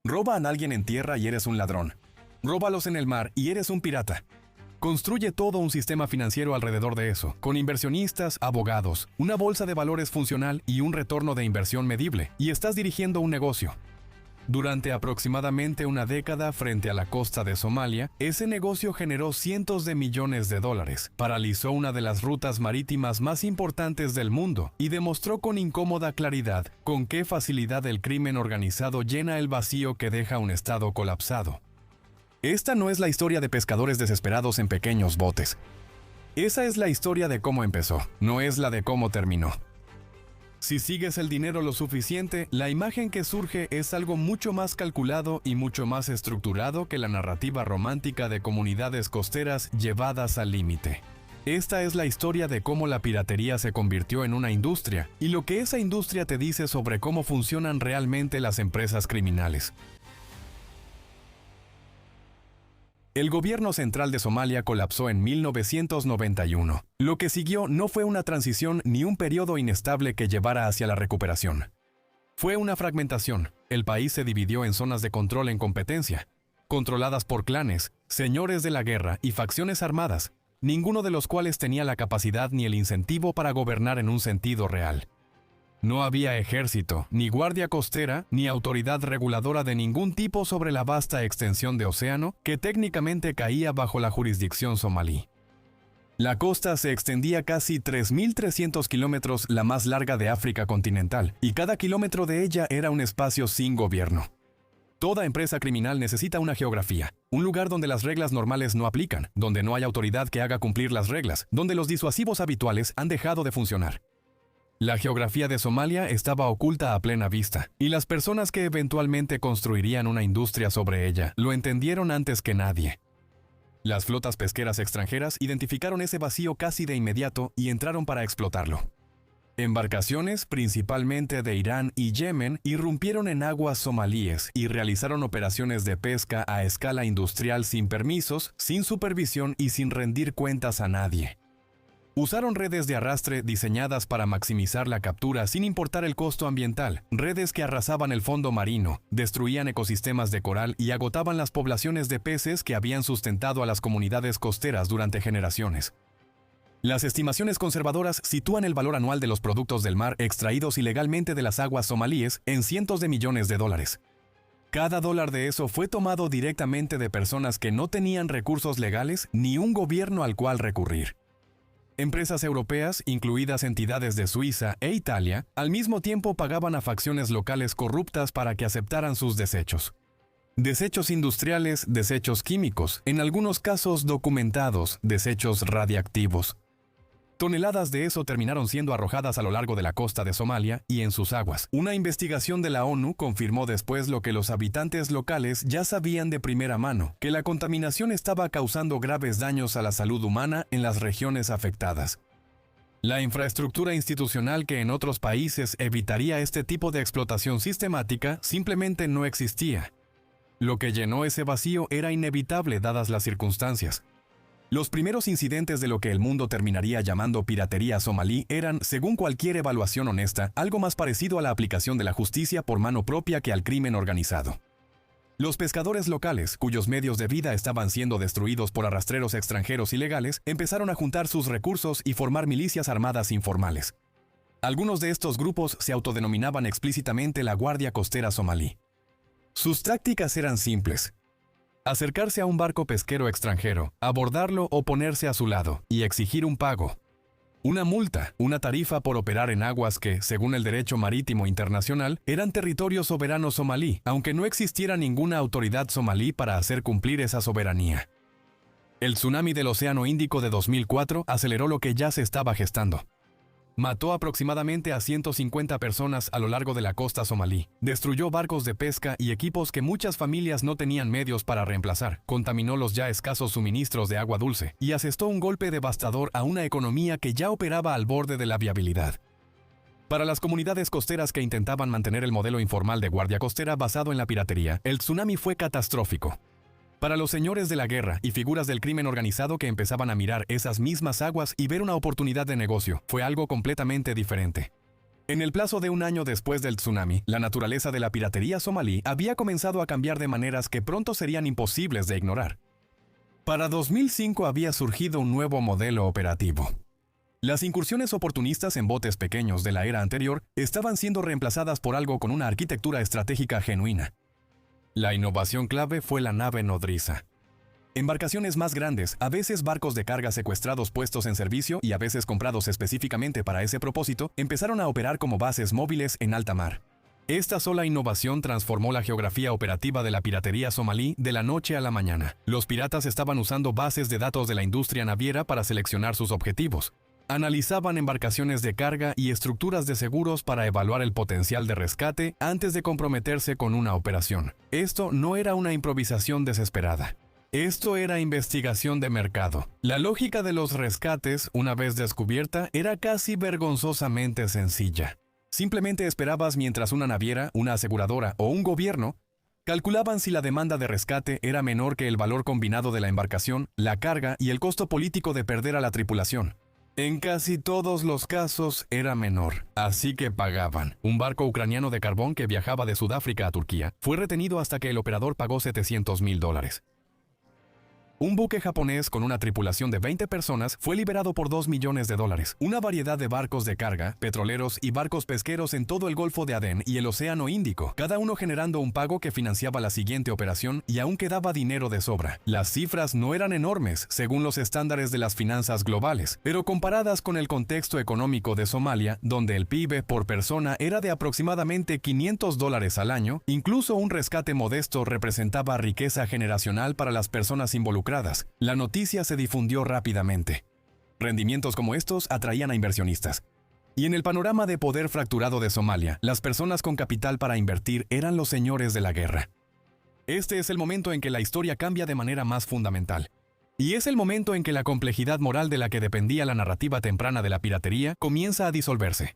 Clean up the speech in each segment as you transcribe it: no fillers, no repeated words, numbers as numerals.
Roba a alguien en tierra y eres un ladrón. Róbalos en el mar y eres un pirata. Construye todo un sistema financiero alrededor de eso, con inversionistas, abogados, una bolsa de valores funcional y un retorno de inversión medible, y estás dirigiendo un negocio. Durante aproximadamente una década frente a la costa de Somalia, ese negocio generó cientos de millones de dólares, paralizó una de las rutas marítimas más importantes del mundo y demostró con incómoda claridad con qué facilidad el crimen organizado llena el vacío que deja un estado colapsado. Esta no es la historia de pescadores desesperados en pequeños botes. Esa es la historia de cómo empezó, no es la de cómo terminó. Si sigues el dinero lo suficiente, la imagen que surge es algo mucho más calculado y mucho más estructurado que la narrativa romántica de comunidades costeras llevadas al límite. Esta es la historia de cómo la piratería se convirtió en una industria y lo que esa industria te dice sobre cómo funcionan realmente las empresas criminales. El gobierno central de Somalia colapsó en 1991. Lo que siguió no fue una transición ni un periodo inestable que llevara hacia la recuperación. Fue una fragmentación. El país se dividió en zonas de control en competencia, controladas por clanes, señores de la guerra y facciones armadas, ninguno de los cuales tenía la capacidad ni el incentivo para gobernar en un sentido real. No había ejército, ni guardia costera, ni autoridad reguladora de ningún tipo sobre la vasta extensión de océano que técnicamente caía bajo la jurisdicción somalí. La costa se extendía casi 3.300 kilómetros, la más larga de África continental, y cada kilómetro de ella era un espacio sin gobierno. Toda empresa criminal necesita una geografía, un lugar donde las reglas normales no aplican, donde no hay autoridad que haga cumplir las reglas, donde los disuasivos habituales han dejado de funcionar. La geografía de Somalia estaba oculta a plena vista, y las personas que eventualmente construirían una industria sobre ella lo entendieron antes que nadie. Las flotas pesqueras extranjeras identificaron ese vacío casi de inmediato y entraron para explotarlo. Embarcaciones, principalmente de Irán y Yemen, irrumpieron en aguas somalíes y realizaron operaciones de pesca a escala industrial sin permisos, sin supervisión y sin rendir cuentas a nadie. Usaron redes de arrastre diseñadas para maximizar la captura sin importar el costo ambiental, redes que arrasaban el fondo marino, destruían ecosistemas de coral y agotaban las poblaciones de peces que habían sustentado a las comunidades costeras durante generaciones. Las estimaciones conservadoras sitúan el valor anual de los productos del mar extraídos ilegalmente de las aguas somalíes en cientos de millones de dólares. Cada dólar de eso fue tomado directamente de personas que no tenían recursos legales ni un gobierno al cual recurrir. Empresas europeas, incluidas entidades de Suiza e Italia, al mismo tiempo pagaban a facciones locales corruptas para que aceptaran sus desechos. Desechos industriales, desechos químicos, en algunos casos documentados, desechos radiactivos. Toneladas de eso terminaron siendo arrojadas a lo largo de la costa de Somalia y en sus aguas. Una investigación de la ONU confirmó después lo que los habitantes locales ya sabían de primera mano, que la contaminación estaba causando graves daños a la salud humana en las regiones afectadas. La infraestructura institucional que en otros países evitaría este tipo de explotación sistemática simplemente no existía. Lo que llenó ese vacío era inevitable dadas las circunstancias. Los primeros incidentes de lo que el mundo terminaría llamando piratería somalí eran, según cualquier evaluación honesta, algo más parecido a la aplicación de la justicia por mano propia que al crimen organizado. Los pescadores locales, cuyos medios de vida estaban siendo destruidos por arrastreros extranjeros ilegales, empezaron a juntar sus recursos y formar milicias armadas informales. Algunos de estos grupos se autodenominaban explícitamente la Guardia Costera Somalí. Sus tácticas eran simples: acercarse a un barco pesquero extranjero, abordarlo o ponerse a su lado, y exigir un pago. Una multa, una tarifa por operar en aguas que, según el derecho marítimo internacional, eran territorio soberano somalí, aunque no existiera ninguna autoridad somalí para hacer cumplir esa soberanía. El tsunami del Océano Índico de 2004 aceleró lo que ya se estaba gestando. Mató aproximadamente a 150 personas a lo largo de la costa somalí, destruyó barcos de pesca y equipos que muchas familias no tenían medios para reemplazar, contaminó los ya escasos suministros de agua dulce y asestó un golpe devastador a una economía que ya operaba al borde de la viabilidad. Para las comunidades costeras que intentaban mantener el modelo informal de guardia costera basado en la piratería, el tsunami fue catastrófico. Para los señores de la guerra y figuras del crimen organizado que empezaban a mirar esas mismas aguas y ver una oportunidad de negocio, fue algo completamente diferente. En el plazo de un año después del tsunami, la naturaleza de la piratería somalí había comenzado a cambiar de maneras que pronto serían imposibles de ignorar. Para 2005 había surgido un nuevo modelo operativo. Las incursiones oportunistas en botes pequeños de la era anterior estaban siendo reemplazadas por algo con una arquitectura estratégica genuina. La innovación clave fue la nave nodriza. Embarcaciones más grandes, a veces barcos de carga secuestrados puestos en servicio y a veces comprados específicamente para ese propósito, empezaron a operar como bases móviles en alta mar. Esta sola innovación transformó la geografía operativa de la piratería somalí de la noche a la mañana. Los piratas estaban usando bases de datos de la industria naviera para seleccionar sus objetivos. Analizaban embarcaciones de carga y estructuras de seguros para evaluar el potencial de rescate antes de comprometerse con una operación. Esto no era una improvisación desesperada. Esto era investigación de mercado. La lógica de los rescates, una vez descubierta, era casi vergonzosamente sencilla. Simplemente esperabas mientras una naviera, una aseguradora o un gobierno calculaban si la demanda de rescate era menor que el valor combinado de la embarcación, la carga y el costo político de perder a la tripulación. En casi todos los casos era menor, así que pagaban. Un barco ucraniano de carbón que viajaba de Sudáfrica a Turquía fue retenido hasta que el operador pagó $700,000. Un buque japonés con una tripulación de 20 personas fue liberado por $2 millones. Una variedad de barcos de carga, petroleros y barcos pesqueros en todo el Golfo de Adén y el Océano Índico, cada uno generando un pago que financiaba la siguiente operación y aún quedaba dinero de sobra. Las cifras no eran enormes, según los estándares de las finanzas globales, pero comparadas con el contexto económico de Somalia, donde el PIB por persona era de aproximadamente $500 al año, incluso un rescate modesto representaba riqueza generacional para las personas involucradas. La noticia se difundió rápidamente. Rendimientos como estos atraían a inversionistas. Y en el panorama de poder fracturado de Somalia, las personas con capital para invertir eran los señores de la guerra. Este es el momento en que la historia cambia de manera más fundamental. Y es el momento en que la complejidad moral de la que dependía la narrativa temprana de la piratería comienza a disolverse.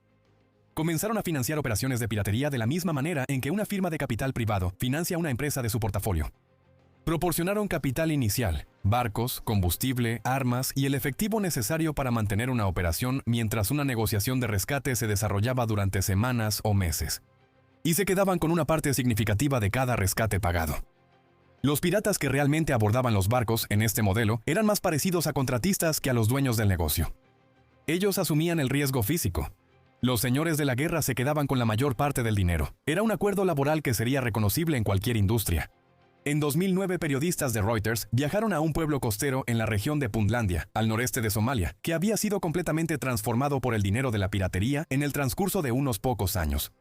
Comenzaron a financiar operaciones de piratería de la misma manera en que una firma de capital privado financia una empresa de su portafolio. Proporcionaron capital inicial, barcos, combustible, armas y el efectivo necesario para mantener una operación mientras una negociación de rescate se desarrollaba durante semanas o meses. Y se quedaban con una parte significativa de cada rescate pagado. Los piratas que realmente abordaban los barcos en este modelo eran más parecidos a contratistas que a los dueños del negocio. Ellos asumían el riesgo físico. Los señores de la guerra se quedaban con la mayor parte del dinero. Era un acuerdo laboral que sería reconocible en cualquier industria. En 2009, periodistas de Reuters viajaron a un pueblo costero en la región de Puntlandia, al noreste de Somalia, que había sido completamente transformado por el dinero de la piratería en el transcurso de unos pocos años.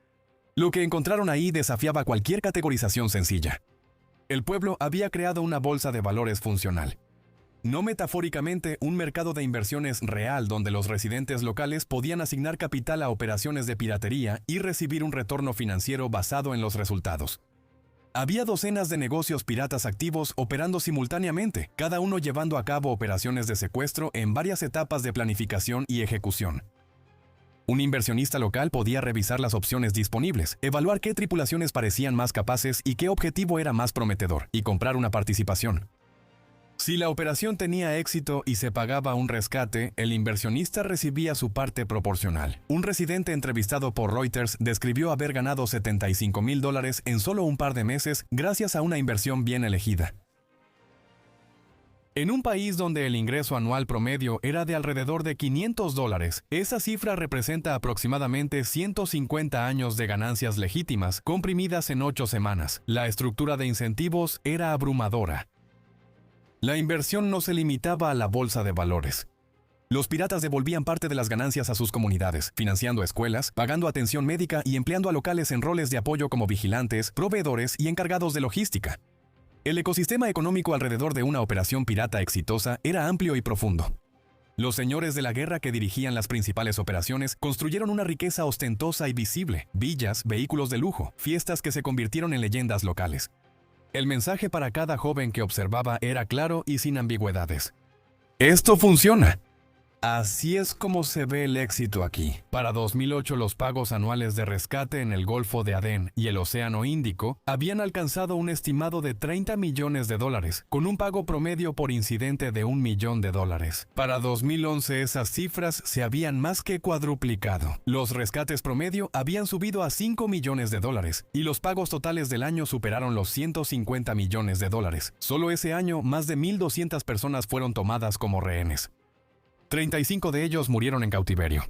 Lo que encontraron ahí desafiaba cualquier categorización sencilla. El pueblo había creado una bolsa de valores funcional. No metafóricamente, un mercado de inversiones real donde los residentes locales podían asignar capital a operaciones de piratería y recibir un retorno financiero basado en los resultados. Había docenas de negocios piratas activos operando simultáneamente, cada uno llevando a cabo operaciones de secuestro en varias etapas de planificación y ejecución. Un inversionista local podía revisar las opciones disponibles, evaluar qué tripulaciones parecían más capaces y qué objetivo era más prometedor, y comprar una participación. Si la operación tenía éxito y se pagaba un rescate, el inversionista recibía su parte proporcional. Un residente entrevistado por Reuters describió haber ganado $75,000 en solo un par de meses gracias a una inversión bien elegida. En un país donde el ingreso anual promedio era de alrededor de $500, esa cifra representa aproximadamente 150 años de ganancias legítimas comprimidas en 8 semanas. La estructura de incentivos era abrumadora. La inversión no se limitaba a la bolsa de valores. Los piratas devolvían parte de las ganancias a sus comunidades, financiando escuelas, pagando atención médica y empleando a locales en roles de apoyo como vigilantes, proveedores y encargados de logística. El ecosistema económico alrededor de una operación pirata exitosa era amplio y profundo. Los señores de la guerra que dirigían las principales operaciones construyeron una riqueza ostentosa y visible, villas, vehículos de lujo, fiestas que se convirtieron en leyendas locales. El mensaje para cada joven que observaba era claro y sin ambigüedades. ¡Esto funciona! Así es como se ve el éxito aquí. Para 2008, los pagos anuales de rescate en el Golfo de Adén y el Océano Índico habían alcanzado un estimado de $30 millones, con un pago promedio por incidente de $1 millón. Para 2011, esas cifras se habían más que cuadruplicado. Los rescates promedio habían subido a $5 millones y los pagos totales del año superaron los $150 millones. Solo ese año, más de 1,200 personas fueron tomadas como rehenes. 35 de ellos murieron en cautiverio.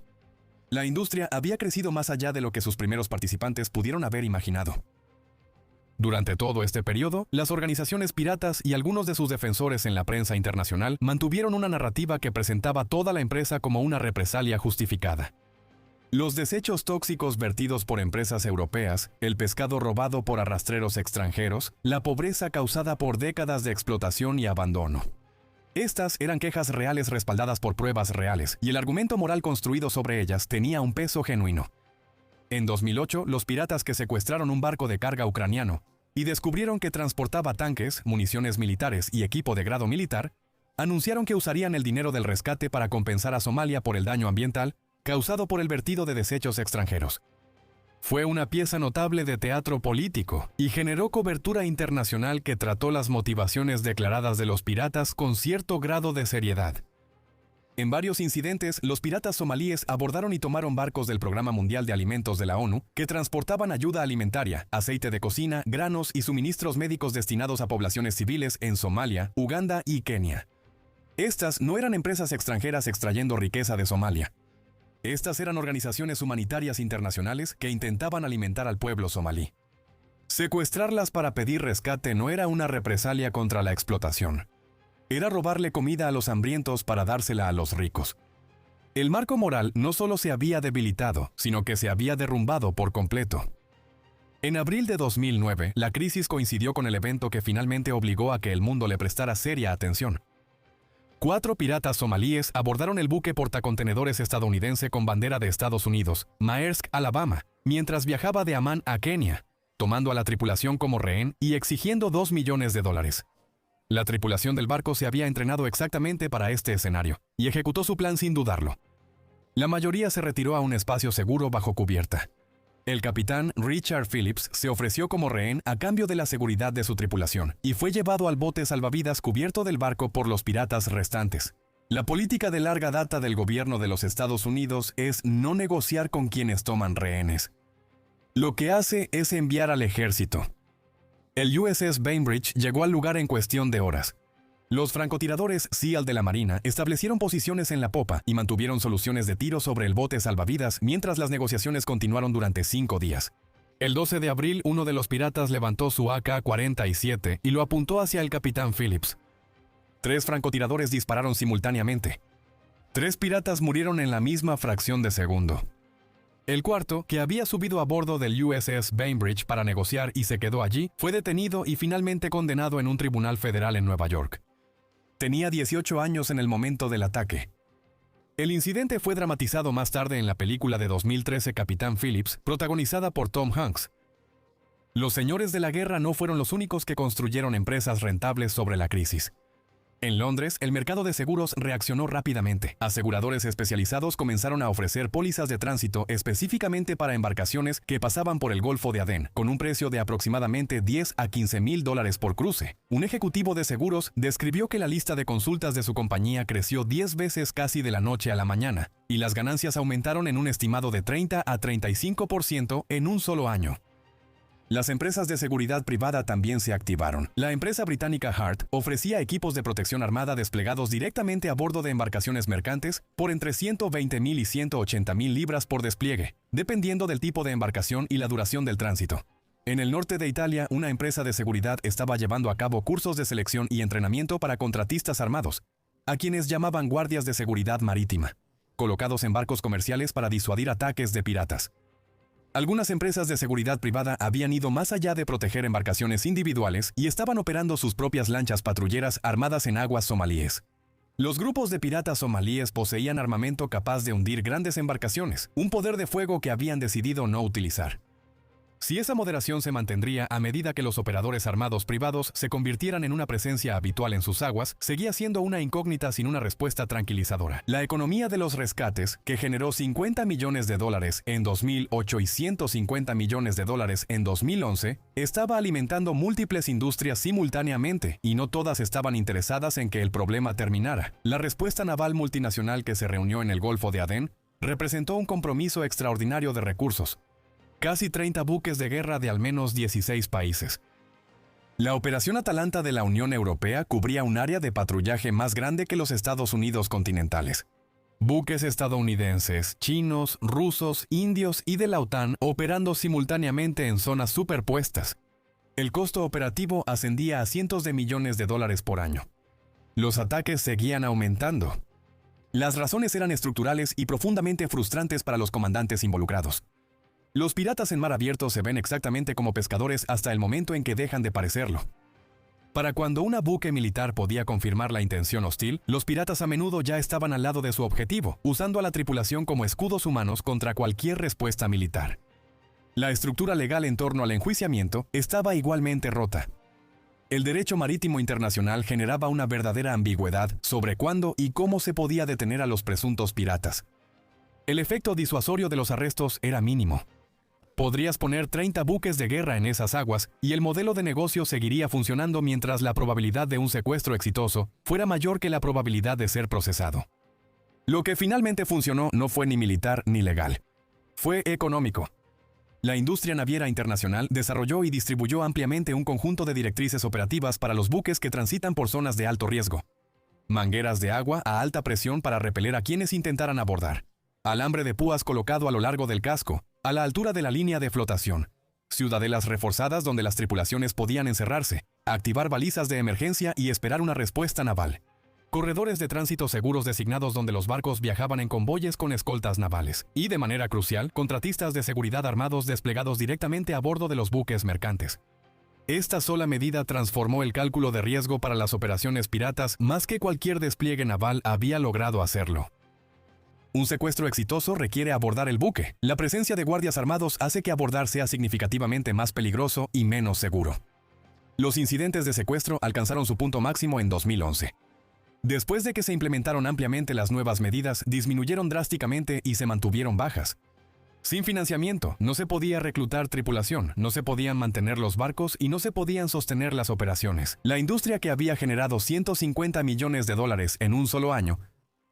La industria había crecido más allá de lo que sus primeros participantes pudieron haber imaginado. Durante todo este periodo, las organizaciones piratas y algunos de sus defensores en la prensa internacional mantuvieron una narrativa que presentaba toda la empresa como una represalia justificada. Los desechos tóxicos vertidos por empresas europeas, el pescado robado por arrastreros extranjeros, la pobreza causada por décadas de explotación y abandono. Estas eran quejas reales respaldadas por pruebas reales, y el argumento moral construido sobre ellas tenía un peso genuino. En 2008, los piratas que secuestraron un barco de carga ucraniano y descubrieron que transportaba tanques, municiones militares y equipo de grado militar, anunciaron que usarían el dinero del rescate para compensar a Somalia por el daño ambiental causado por el vertido de desechos extranjeros. Fue una pieza notable de teatro político y generó cobertura internacional que trató las motivaciones declaradas de los piratas con cierto grado de seriedad. En varios incidentes, los piratas somalíes abordaron y tomaron barcos del Programa Mundial de Alimentos de la ONU que transportaban ayuda alimentaria, aceite de cocina, granos y suministros médicos destinados a poblaciones civiles en Somalia, Uganda y Kenia. Estas no eran empresas extranjeras extrayendo riqueza de Somalia. Estas eran organizaciones humanitarias internacionales que intentaban alimentar al pueblo somalí. Secuestrarlas para pedir rescate no era una represalia contra la explotación. Era robarle comida a los hambrientos para dársela a los ricos. El marco moral no solo se había debilitado, sino que se había derrumbado por completo. En abril de 2009, la crisis coincidió con el evento que finalmente obligó a que el mundo le prestara seria atención. 4 piratas somalíes abordaron el buque portacontenedores estadounidense con bandera de Estados Unidos, Maersk, Alabama, mientras viajaba de Amán a Kenia, tomando a la tripulación como rehén y exigiendo $2 millones. La tripulación del barco se había entrenado exactamente para este escenario, y ejecutó su plan sin dudarlo. La mayoría se retiró a un espacio seguro bajo cubierta. El capitán Richard Phillips se ofreció como rehén a cambio de la seguridad de su tripulación y fue llevado al bote salvavidas cubierto del barco por los piratas restantes. La política de larga data del gobierno de los Estados Unidos es no negociar con quienes toman rehenes. Lo que hace es enviar al ejército. El USS Bainbridge llegó al lugar en cuestión de horas. Los francotiradores SEAL de la Marina establecieron posiciones en la popa y mantuvieron soluciones de tiro sobre el bote salvavidas mientras las negociaciones continuaron durante 5 días. El 12 de abril, uno de los piratas levantó su AK-47 y lo apuntó hacia el capitán Phillips. 3 francotiradores dispararon simultáneamente. 3 piratas murieron en la misma fracción de segundo. El cuarto, que había subido a bordo del USS Bainbridge para negociar y se quedó allí, fue detenido y finalmente condenado en un tribunal federal en Nueva York. Tenía 18 años en el momento del ataque. El incidente fue dramatizado más tarde en la película de 2013 Capitán Phillips, protagonizada por Tom Hanks. Los señores de la guerra no fueron los únicos que construyeron empresas rentables sobre la crisis. En Londres, el mercado de seguros reaccionó rápidamente. Aseguradores especializados comenzaron a ofrecer pólizas de tránsito específicamente para embarcaciones que pasaban por el Golfo de Adén, con un precio de aproximadamente $10 a $15,000 por cruce. Un ejecutivo de seguros describió que la lista de consultas de su compañía creció 10 veces casi de la noche a la mañana, y las ganancias aumentaron en un estimado de 30 a 35% en un solo año. Las empresas de seguridad privada también se activaron. La empresa británica Hart ofrecía equipos de protección armada desplegados directamente a bordo de embarcaciones mercantes por entre 120,000 y 180,000 libras por despliegue, dependiendo del tipo de embarcación y la duración del tránsito. En el norte de Italia, una empresa de seguridad estaba llevando a cabo cursos de selección y entrenamiento para contratistas armados, a quienes llamaban guardias de seguridad marítima, colocados en barcos comerciales para disuadir ataques de piratas. Algunas empresas de seguridad privada habían ido más allá de proteger embarcaciones individuales y estaban operando sus propias lanchas patrulleras armadas en aguas somalíes. Los grupos de piratas somalíes poseían armamento capaz de hundir grandes embarcaciones, un poder de fuego que habían decidido no utilizar. Si esa moderación se mantendría a medida que los operadores armados privados se convirtieran en una presencia habitual en sus aguas, seguía siendo una incógnita sin una respuesta tranquilizadora. La economía de los rescates, que generó $50 millones en 2008 y $150 millones en 2011, estaba alimentando múltiples industrias simultáneamente, y no todas estaban interesadas en que el problema terminara. La respuesta naval multinacional que se reunió en el Golfo de Adén representó un compromiso extraordinario de recursos. Casi 30 buques de guerra de al menos 16 países. La Operación Atalanta de la Unión Europea cubría un área de patrullaje más grande que los Estados Unidos continentales. Buques estadounidenses, chinos, rusos, indios y de la OTAN operando simultáneamente en zonas superpuestas. El costo operativo ascendía a cientos de millones de dólares por año. Los ataques seguían aumentando. Las razones eran estructurales y profundamente frustrantes para los comandantes involucrados. Los piratas en mar abierto se ven exactamente como pescadores hasta el momento en que dejan de parecerlo. Para cuando un buque militar podía confirmar la intención hostil, los piratas a menudo ya estaban al lado de su objetivo, usando a la tripulación como escudos humanos contra cualquier respuesta militar. La estructura legal en torno al enjuiciamiento estaba igualmente rota. El derecho marítimo internacional generaba una verdadera ambigüedad sobre cuándo y cómo se podía detener a los presuntos piratas. El efecto disuasorio de los arrestos era mínimo. Podrías poner 30 buques de guerra en esas aguas y el modelo de negocio seguiría funcionando mientras la probabilidad de un secuestro exitoso fuera mayor que la probabilidad de ser procesado. Lo que finalmente funcionó no fue ni militar ni legal. Fue económico. La industria naviera internacional desarrolló y distribuyó ampliamente un conjunto de directrices operativas para los buques que transitan por zonas de alto riesgo. Mangueras de agua a alta presión para repeler a quienes intentaran abordar. Alambre de púas colocado a lo largo del casco, a la altura de la línea de flotación. Ciudadelas reforzadas donde las tripulaciones podían encerrarse, activar balizas de emergencia y esperar una respuesta naval. Corredores de tránsito seguros designados donde los barcos viajaban en convoyes con escoltas navales. Y, de manera crucial, contratistas de seguridad armados desplegados directamente a bordo de los buques mercantes. Esta sola medida transformó el cálculo de riesgo para las operaciones piratas más que cualquier despliegue naval había logrado hacerlo. Un secuestro exitoso requiere abordar el buque. La presencia de guardias armados hace que abordar sea significativamente más peligroso y menos seguro. Los incidentes de secuestro alcanzaron su punto máximo en 2011. Después de que se implementaron ampliamente las nuevas medidas, disminuyeron drásticamente y se mantuvieron bajas. Sin financiamiento, no se podía reclutar tripulación, no se podían mantener los barcos y no se podían sostener las operaciones. La industria que había generado $150 millones en un solo año,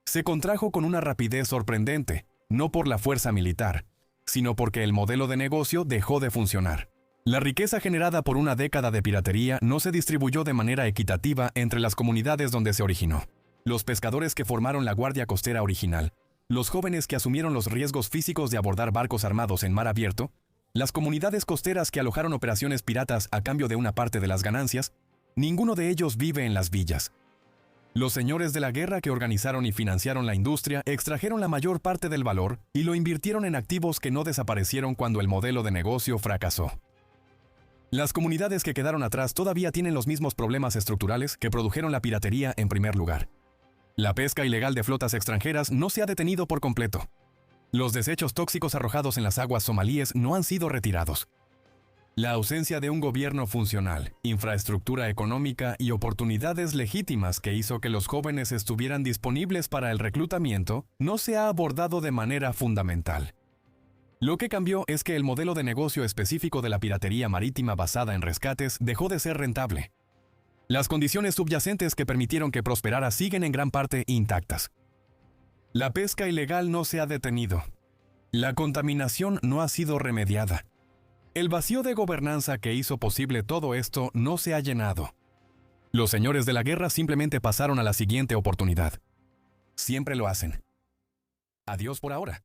se contrajo con una rapidez sorprendente, no por la fuerza militar, sino porque el modelo de negocio dejó de funcionar. La riqueza generada por una década de piratería no se distribuyó de manera equitativa entre las comunidades donde se originó. Los pescadores que formaron la Guardia Costera original, los jóvenes que asumieron los riesgos físicos de abordar barcos armados en mar abierto, las comunidades costeras que alojaron operaciones piratas a cambio de una parte de las ganancias, ninguno de ellos vive en las villas. Los señores de la guerra que organizaron y financiaron la industria extrajeron la mayor parte del valor y lo invirtieron en activos que no desaparecieron cuando el modelo de negocio fracasó. Las comunidades que quedaron atrás todavía tienen los mismos problemas estructurales que produjeron la piratería en primer lugar. La pesca ilegal de flotas extranjeras no se ha detenido por completo. Los desechos tóxicos arrojados en las aguas somalíes no han sido retirados. La ausencia de un gobierno funcional, infraestructura económica y oportunidades legítimas que hizo que los jóvenes estuvieran disponibles para el reclutamiento no se ha abordado de manera fundamental. Lo que cambió es que el modelo de negocio específico de la piratería marítima basada en rescates dejó de ser rentable. Las condiciones subyacentes que permitieron que prosperara siguen en gran parte intactas. La pesca ilegal no se ha detenido. La contaminación no ha sido remediada. El vacío de gobernanza que hizo posible todo esto no se ha llenado. Los señores de la guerra simplemente pasaron a la siguiente oportunidad. Siempre lo hacen. Adiós por ahora.